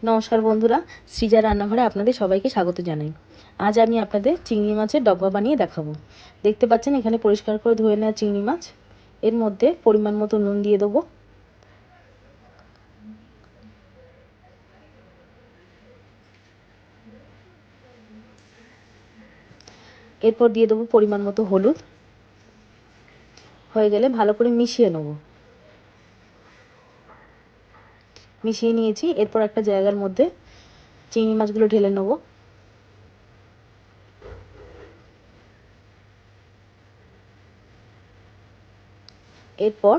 নমস্কার বন্ধুরা, সৃজা রান্নাঘরে আপনাদের সবাইকে স্বাগত জানাই। আজ আমি আপনাদের চিংড়ি মাছের ডগা বানিয়ে দেখাবো। দেখতে পাচ্ছেন এখানে পরিষ্কার করে ধুয়ে নেওয়া চিংড়ি মাছ। এর মধ্যে পরিমাণ মতো নুন দিয়ে দেবো। এরপর দিয়ে দেবো পরিমাণ মতো হলুদ। হয়ে গেলে ভালো করে মিশিয়ে নেব। মিশিয়ে নিয়েছি। এরপর একটা জায়গার মধ্যে চিংড়ি মাছগুলো ঢেলে নেব। এরপর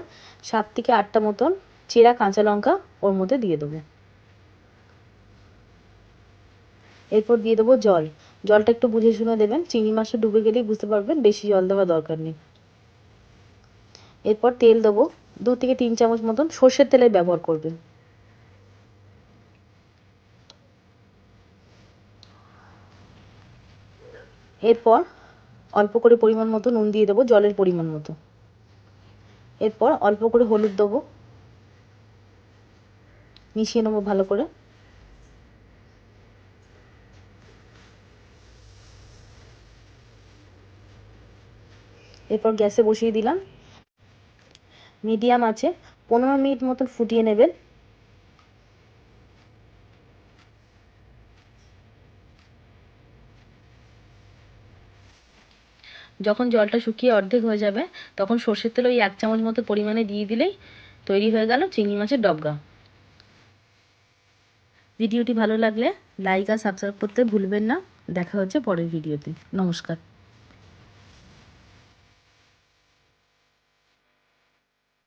7 থেকে 8টা মতন চেরা কাঁচা লঙ্কা ওর মধ্যে দিয়ে দেবো। এরপর দিয়ে দেবো জল। জলটা একটু বুঝে শুনে দেবেন, চিংড়ি মাছটা ডুবে গেলেই বুঝতে পারবেন, বেশি জল দেওয়ার দরকার নেই। এরপর তেল দেবো, 2 থেকে 3 চামচ মতন সর্ষের তেলের ব্যবহার করবেন। এরপর অল্প করে পরিমাণ মতো নুন দিয়ে দেবো, জলের পরিমাণ মতো। এরপর অল্প করে হলুদ দেবো, মিশিয়ে নেবো ভালো করে। এরপর গ্যাসে বসিয়ে দিলাম। মিডিয়াম আছে 15 মিনিট মতন ফুটিয়ে নেবেন। যখন জলটা শুকিয়ে অর্ধেক হয়ে যাবে, তখন সর্ষের তেল ওই 1 চামচ মতো পরিমাণে দিয়ে দিলেই তৈরি হয়ে গেল চিংড়ি মাছের ডবগা। ভিডিওটি ভালো লাগলে লাইক আর সাবস্ক্রাইব করতে ভুলবেন না। দেখা হচ্ছে পরের ভিডিওতে। নমস্কার।